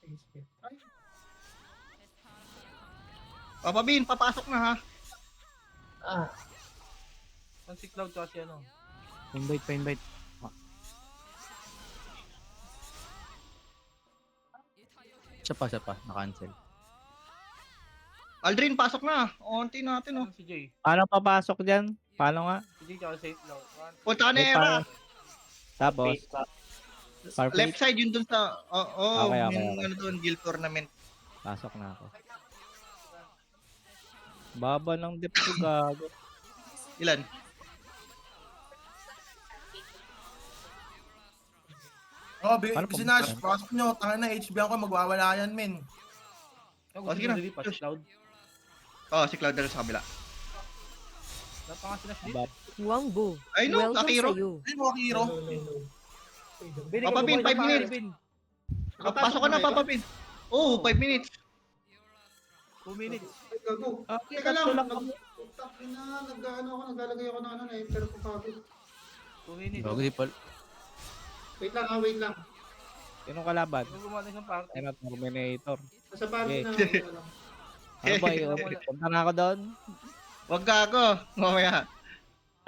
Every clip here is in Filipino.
Sige, sige. Ay, Papa Bin, papasok na ha. ah, Ang si Cloud kasi ano. Invite pa, invite. Isa pa. Na-cancel. Aldrin, pasok na. Onti natin oh. Ano si Jay? Paano papasok dyan? Paano nga? Si Jay tsaka safe Cloud. Punta ka na May era. pa- Tapos, Left side yun dun sa, Okay. yung ano dun, guild tournament. pasok na ako. Baba ng dep ko, gago. Ilan? Oh, Paano Sinash, pumunta? pasok nyo. Tanga na, HB ako, magwawala yan, men. Ako sige na. Lipas, Cloud. Oh, si Cloud sa kabila. Dapat nga si Nash din. Baba. Wangbu, Ay no, welcome Akiro. sa'yo. Ay mo, Hero. no, no, no. Bin, Papa ikaw Bin, buhay 5 ka pa, minutes. Bin. Pasok ka na, Papa Bin. Oh, 5 minutes. 2 minutes. Ay, gago. Teka lang, naglalagay ako ng ano, na-enter ko kagad. 2 minutes. Gago, di pa. Wait lang, wait lang. Sinong kalaban? Huwag gumawa ng party. Ay, na Terminator. Nasa party Okay. na ako. Wala. Ano ba yun? Punta na ako doon. Wag ka ako. Mamaya.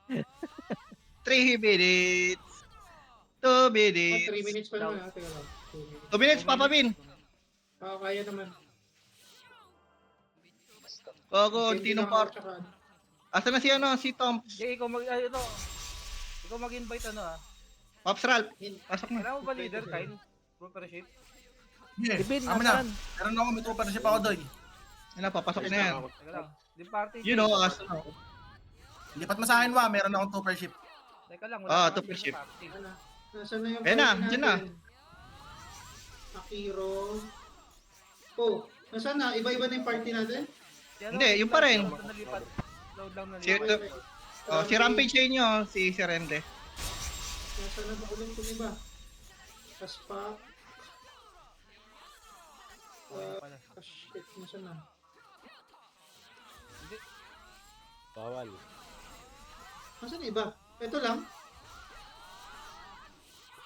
3 minutes. 2 Ah, minutes. 3 minutes pa naman ha. Teka lang. 2 minutes. 2 minutes, Papa Bin. Kaya naman. Gago, onti ng part. Tsaka, Asa na si ano, si Tom. Jay, ikaw ito. Ikaw mag-invite ano ah. Pops Ralph. Pasok na. Kailangan mo ba leader, Kyle? Brokership? Yeah, Ibin, tama na. nasaan? Meron ako, may troopership ako doy. Yan na, papasok na yan. Teka lang. Di party. You know, as Lipat mo sa akin, wa. Meron akong troopership. Teka lang. Ah, pa to kasi ship. party. ano, nasaan na yung Ayan na, party dyan na. natin? Akiro. Oh, nasaan na? Iba-iba na yung party natin? Si ano, Hindi, si yung pa Cloud rin. lang nalipat. Cloud lang Si, nalipat. si Rampage sa inyo, si Serende. Nasaan na ba ulit kung iba? Kaspa. Ayun pala. Shit, nasaan na? Bawal. Nasaan na iba? Ito lang.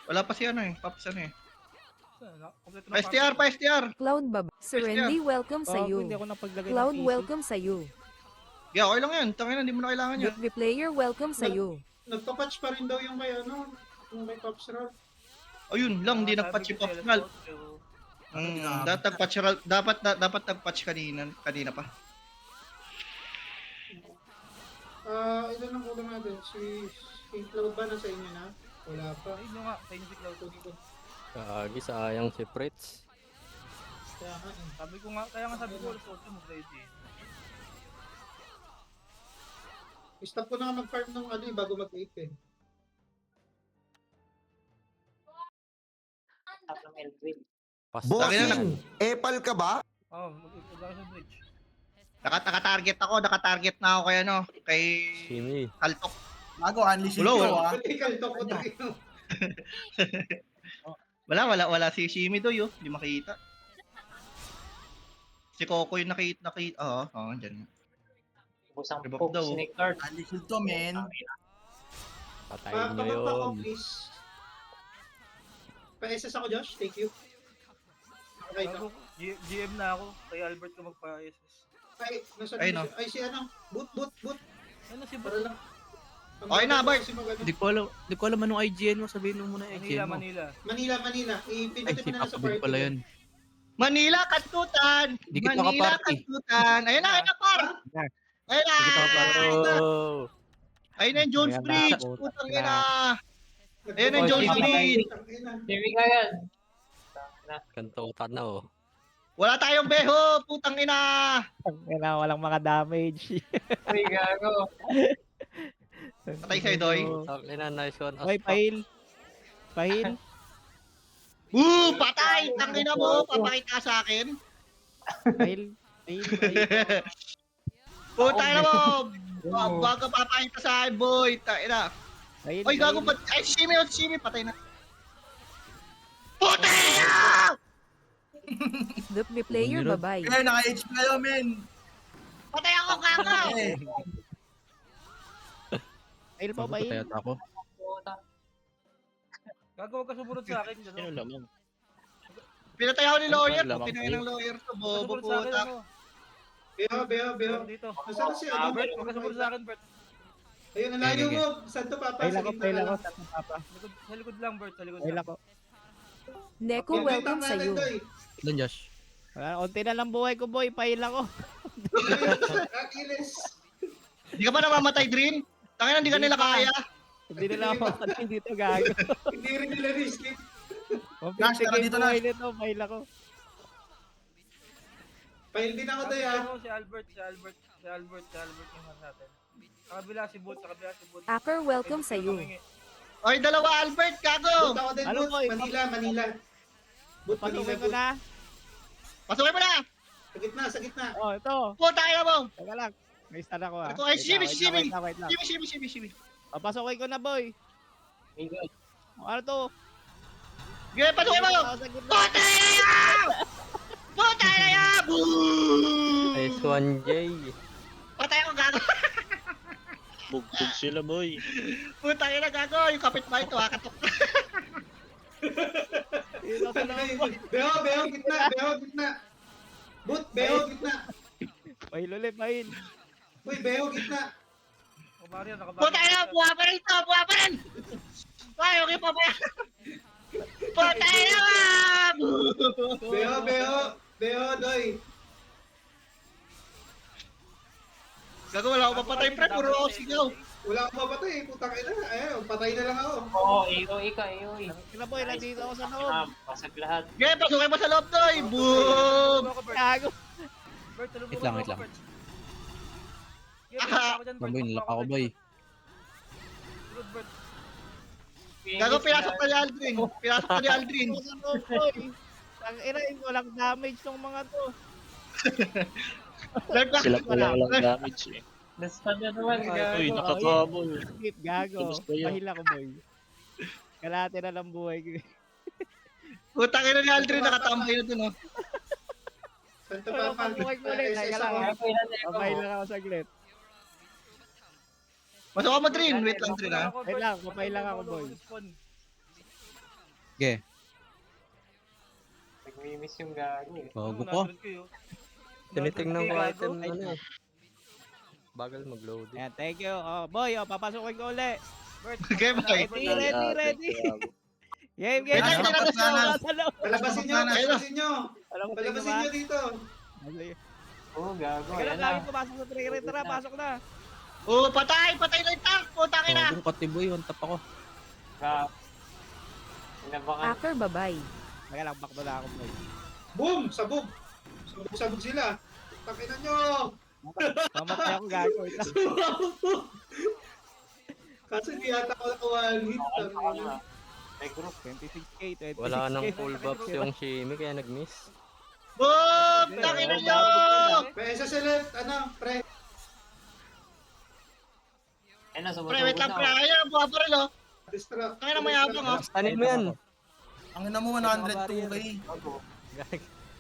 Wala pa si ano eh, Pops ano eh. Kompleto na Pa STR, pa STR. Cloud Baba, Serendy, welcome Gago, sa'yo. hindi ako napaglagay Cloud, ng PC. welcome sa'yo. Yeah, okay lang yan. Tangina, hindi mo na kailangan yan. The player, welcome sa'yo. Nagpa-patch pa rin daw yung kay ano, yung may Pops Rock. Ayun lang, hindi nag-patch si Pops Ralph. Dapat nag-patch kanina pa. Ilan ang kulang natin? Si Cloud ba nasa inyo na? Wala pa. Ayun nyo nga. Sa inyo si Cloud. Kunin ko. Kagi, sayang si Fritz. Kaya nga eh. Sabi ko nga, kaya nga sabi ko, resort mo ready. Stop ko na nga mag-farm ng ano eh, bago mag-8 eh. Tangina, Pastas. Epal ka ba? Oo, mag-ibig sa bridge. naka-target na ako kay ano, kay Shimi. Kaltok. Bago, unleash Hello, hero, ah. Pati kaltok ko tayo. Wala si Shimi do yo, hindi makita. Si Coco yung nakita. Oo, andyan. Busang Rebob poke, daw. snake card. Unleash to, men. Patayin nyo Kapag pa ako, yun. please. Pa-SS ako, Josh. Thank you. Okay na. Bago, GM na ako. Kay Albert ko magpa-SS. Ay, nasaan Ay, na no. siya? Ay, si ano? Boot. Ano si Para lang. Okay na, Bart. Di ko alam anong IGN mo. Sabihin mo muna IGN mo. Manila. Ay, Ipindutin si mo na sa Papa Bin party. pala yun. Manila, Kantutan! Di kita Manila, kaparty. Kantutan! Ayun na, par! Ayun na! Di kita kaparty. Oh! Ayun na yung Jones Ayan na, Bridge! putang Putang ina. ina! Ayun na yung Jones Bridge! Timmy ka yan. Kantutan na oh. Wala tayong beho! Putang ina! Kaya walang mga damage. Uy, gago. Patay sa'yo, Doy. Tangina, nice one. Hoy, pahil. Pahil. Woo! Patay! Tangina mo! Papakita sa akin! Pahil. Putang ina mo! Bago papakita sa akin, boy! Taina! Pahil. Oy, gago ba? Ay, Shimi! Patay na! Putang ina! The player, Ano yun? bye-bye. Kaya, naka-HP kayo, men. Patay ako, gago! Eh, Pahil pa, pahil. Patay ako. Gago, huwag ka sumunod sa akin. Sino Gano'n. lamang? Pinatay ako ni lawyer. Lamang Pinay ng lawyer to. Bobo Magkasupport sa akin puta. ako. Beho. Meron dito. Nasaan na si ano? Bert, magkasupport sa akin, Bert. Ayun, ang layo Okay, mo. Saan to, Papa? Paila Sa ko, gitna paila ka ko, lang. sa papa. Sa likod lang, Bert. Sa likod Paila lang. ko. Neko, Yung welcome bintang sa natin, iyo. Doy. Ilan, Josh? Unti na lang buhay ko, boy. Paila ko. Achilles. Hindi ka ba namamatay, Drin? Tangina, hindi ka nila kaya. Hindi nila ako makatayin dito, gago. Hindi rin nila risk. Nash, tara 50k dito, buhay nito, paila ko. Pail din ako, Doy, ah. Si Albert yung man natin. Sa kabila si Boot, Acker, welcome sa iyo. Oy, dalawa, Albert, kago! Boot ako din, Ano Boot. po, Manila. Boot, Manila, Pasukin ko Boot. na. Pasukin mo na! Sa gitna. Oh, ito. Puta ka mo! Teka lang. May stun ako ah. Ito, ay, Wait shimmy, lang, wait lang. Shimmy. Papasukin ko na, boy. Miguel. Ano to? Sige, pasukin mo! Ako sa gitna. Puta na yan! Puta na yan! Nice one, Jay. Patay ako, gago! Bugbog sila, boy. Puta na gago! Yung kapitbahay to, hakatok. Dito sa loob. Beho, gitna. Boot, Beho, gitna. Pail ulit, pail. Uy, Beho, gitna. Puta na! Buha pa rin to! Buha pa rin! Ay, okay pa ba yan? Puta na! Beho, Doy. Gago, wala akong papatay, pre. Puro ako sigaw. Wala akong mapatay, putang ina. Ayun, patay na lang ako. Oo, AOE ka, AOE. Kina boy, nandito ako sa loob. Pasag lahat. Sige, pasukin mo sa loob, Doy! Boom! Gago. Wait lang. Boy, nilak ako, boy. Gago, pinasok ka ni Aldrin. Ako sa loob, boy. Ang ina, walang damage tong mga to. Sila pa lang damage eh. Naspan na naman, Uy, gago. nakakabol. Skip, gago. Tulos ba yun? Pahila ko, boy. Kalahati na lang buhay ko. Putang ina ni Aldrin, nakatambay na dun, oh. Saan to, Pero Papa? pabuhay ko ulit. SS Teka lang, ako. ah. Gago, ilan na ako. Pahila ako saglit. Pasok ka mo, Drin. Wait lang, Drin, ha? Wait lang, papailang ako, boy. Sige. Nagmimiss yung gago eh. Bago ko. Tinitingnan ko item na ano eh. Bagal mag-load eh. Ayan, thank you. Oh, boy, papasukin ko ulit. Okay, boy. Ready. Game. Wait lang, Ano, tinapos Patsana? na. Palabasin nyo. Alam mo, Palabasin nyo dito. Oo, gago. Kaya Ayan lang na. pumasok sa trigger. Tara, pasok na. Oh, patay na yung tank. Putang ina. Yung kote, boy. One tap ako. Gago. Inabangan. Acker, babay. Kaya lang, back na ako, boy. Boom! Sabog sila. Takinan nyo. Mamatay ako, gago. Wait lang. Kasi di yata ako naka-one hit. Ano na? May group. 26k, 26k. Wala nang full buffs yung Shimmy kaya nag-miss. Boom! Tangina nyo! Pesa sila, pre. Ayun na, Pre, sumutulog wait lang, na. pre. Ayun, buha pa rin, oh. Distract. Tangina, mayabang, oh. Tanin mo yan. Ang ina mo, 102k. Gago.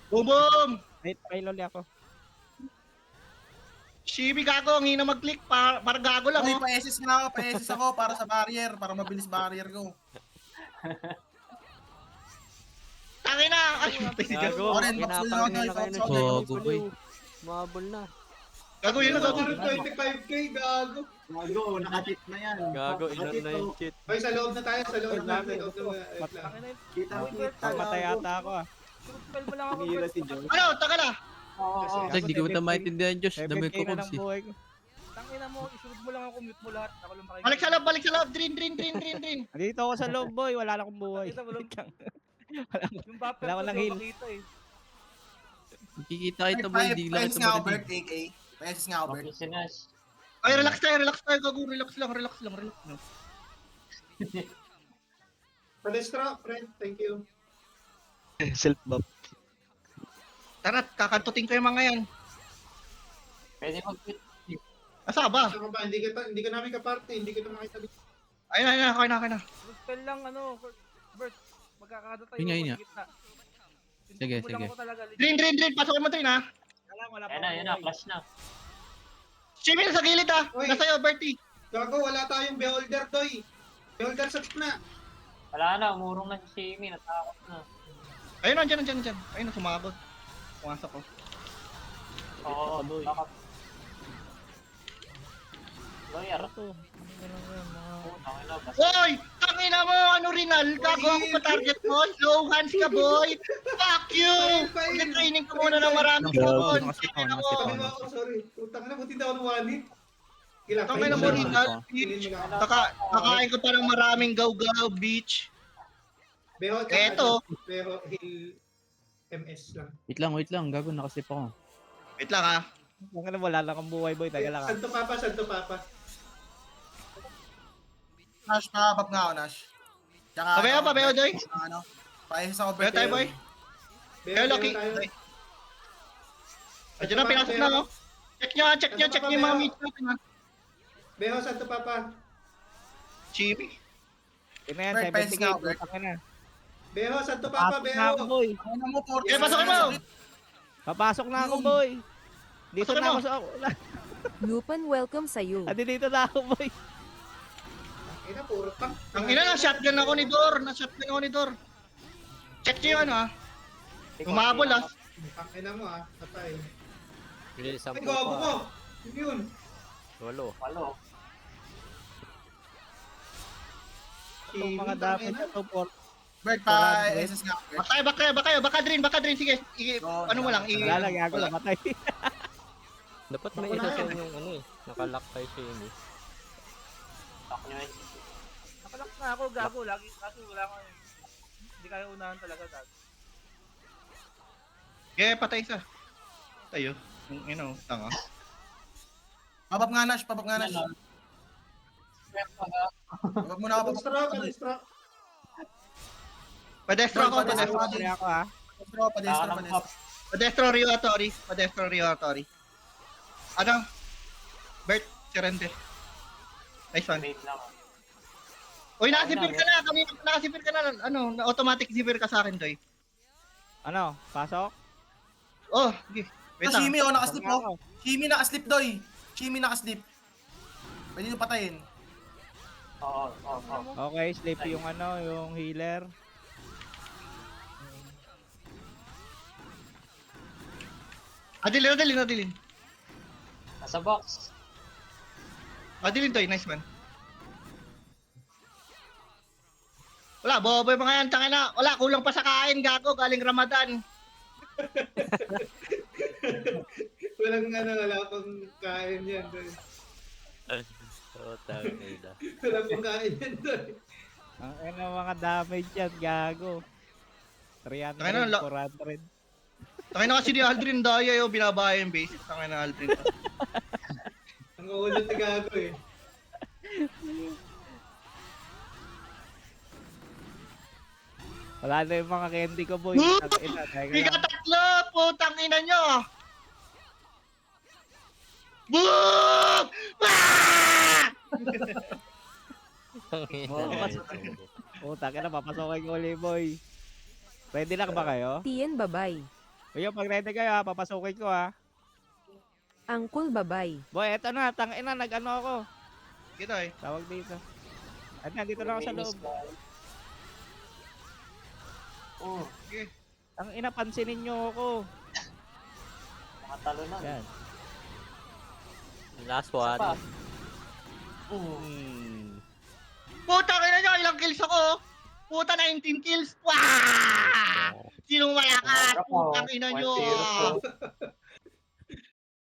Boom, boom! Wait, pailoli ako. Shibi, gago. Ang hina mag-click. Para gago lang, Uy, oh. pa-SS nga ako, pa-SS ako para sa barrier, para mabilis barrier ko. Tangina. Ay, Gago. Oren, box na ako, Pinapangin na kayo ng Gago, boy. Mabol na. gago, yun na, gago. 125k, gago. Gago, ilan na yung cheat. Ay, sa loob na tayo, sa loob na. Mamatay ata ako ah. Spell mo lang ako, Bert. Ano, taga na. Oo, oo. Kasi hindi ko ito maintindihan, Josh. Dami 7k ko na lang kubs eh. buhay ko. Tangina mo, isunod mo lang ako, mute mo lahat. Ako lang makikita. Balik sa loob. Drin. Andito ako sa loob, boy. Wala na akong buhay. Nakita mo lang. Wait lang. Yung buffer Wala ko ko, lang di heal. ko makita eh. Makikita kita, boy. Hindi lang Pa-SS kita nga ako, marinig. Bert, AK. Pa-SS nga ako, Bert. Okay, sinas. Ay, relax tayo, gago. Relax lang. Pa-distract, friend. Thank you. Self-buff. Tara, kakantutin ko yung mga yan. Pwede mag-quit. Asa ka ba? Saka ba, hindi ka namin kaparte, hindi kita makita dito. Ayun na. Spell lang, ano, Bert. Magkakada tayo. Yun nga. sa gitna. Sige, Mo lang sige. ako talaga, legit. Drin. Pasukin mo, Drin, ha? Wala pa Ayan na, akong ayan na. buhay. Clash na. Shimmy, sa gilid, ha? Uy. Nasa iyo, Bertie. Gago, wala tayong beholder, Doy. Beholder sa gitna. Wala na, umurong na si Shimmy. Natakot na. Ayun, nandiyan. Ayun, sumabot. Pumasok ko. Oo, Boy. bakit? Lawyer. Ito. Ano lang yan, mga... Tangin na, basta. Hoy! Tangina mo! Ano, Rinal? Gago ako pa target mo? Slow hands ka, boy! Fuck you! Mag-training ka muna ng maraming Gago. taon. Nakasip ako, Tangina mo! nakasip Sabi mo ako, sorry. Utang na, buti daw ako one-hit. Tangina mo, Rinal, bitch! Kakain ka pa ng maraming gaw-gaw, bitch! Beho, Eto. Beho, heal MS lang. Wait lang. Gago, nakasip ako. Wait lang, ha? Ang na wala lang kang buhay, boy. Taga lang. Santo Papa. Nash, pakabab nga ako, Nash. Tsaka, Pabeho, Doy. Ano? Paihis ako, Pabeho tayo, boy. Kaya Loki. Ayun na, pinasok na, oh. Check nyo yung mga meet natin, ha? Beho, Santo Papa. Chibi. Yun na yan, Bert, paihis 70k. nga ako, Bert. Tangin na. Beho, Santo Papa, Pasok na ako, Beho. boy. Ano mo, 40? Eh, pasokin mo! Papasok na ako, boy. Dito Pasokin na mo. ako sa... Nupan welcome sa'yo. Adi dito na ako, boy. Ina, puro pang. Ang ina na, shotgun ako ni Dor. Check nyo yung ano, ha? Umabol, ha? Ang ina mo ah, patay. Bilis Ay, ang gago ko! pupa. Yun yun. Walo. Walo. Itong mga dapat na to, for... Bert, pa-SS nga ako, Bert. Baka Drin, sige. Ano mo lang, Lalagyan ko, namatay. Dapat may isa sa inyong ano eh. Nakalock kay Shane eh. Lock nyo eh. Nakalak na ako, gago. Lagi, kaso wala ko. Hindi kaya unahan talaga, gago. patay isa. Tayo. Tanga. Pabab nga, Nash. Pabab muna ako. Padestra. Padestro ako, padestro. Kaya ako, ha. Padestro Riotori. Ano? Bert, Serente. Nice one. Wait lang. Uy, nakasipir ka na. Kanina nakasipir ka na. Ano, automatic sipir ka sa akin, Doy. Ano? Pasok? Oh, sige. Wait Ito, lang. Shimi, nakaslip Pasok mo. ako. Shimi nakaslip, Doy. Shimi nakaslip. Pwede nyo patayin. Oo. Okay, sleep yung ano, yung healer. Adilin. Nasa box. Adilin, Doy. Nice man. Wala, bobo yung mga yan. Tangin na. Wala, kulang pa sa kain, gago. Galing Ramadan. Wala pang kain yan. Doy. Oo, tawag nila. Wala pang kain yan, Doy. Ang mga damage yan, gago. 300, Tangina, 400. Tangin na kasi ni Aldrin Daya yung binabaya yung base. Tangin na Aldrin. Ang uulot ni Gago eh. Wala na yung mga candy ko, boy. Woo! Tangina, teka Higa lang. tatlo! Putang ina nyo! Boom! Ah! Puta ka na, papasokin ko ulit, boy. Ready na ba kayo? Tien babay. Kuya, pag ready kayo, ha, papasukin ko, ha. Angkol babay. Boy, eto na, tangina, nag-ano ako. Kita eh. Tawag dito. At nandito na ako sa loob. Oo. Tangina, pansinin nyo ako. Mga talo na. Yan. Last one. Pa. Putang ina nyo! Ilang kills ako? Puta, 19 kills! Wah! Sinong malakas? Putang ina nyo!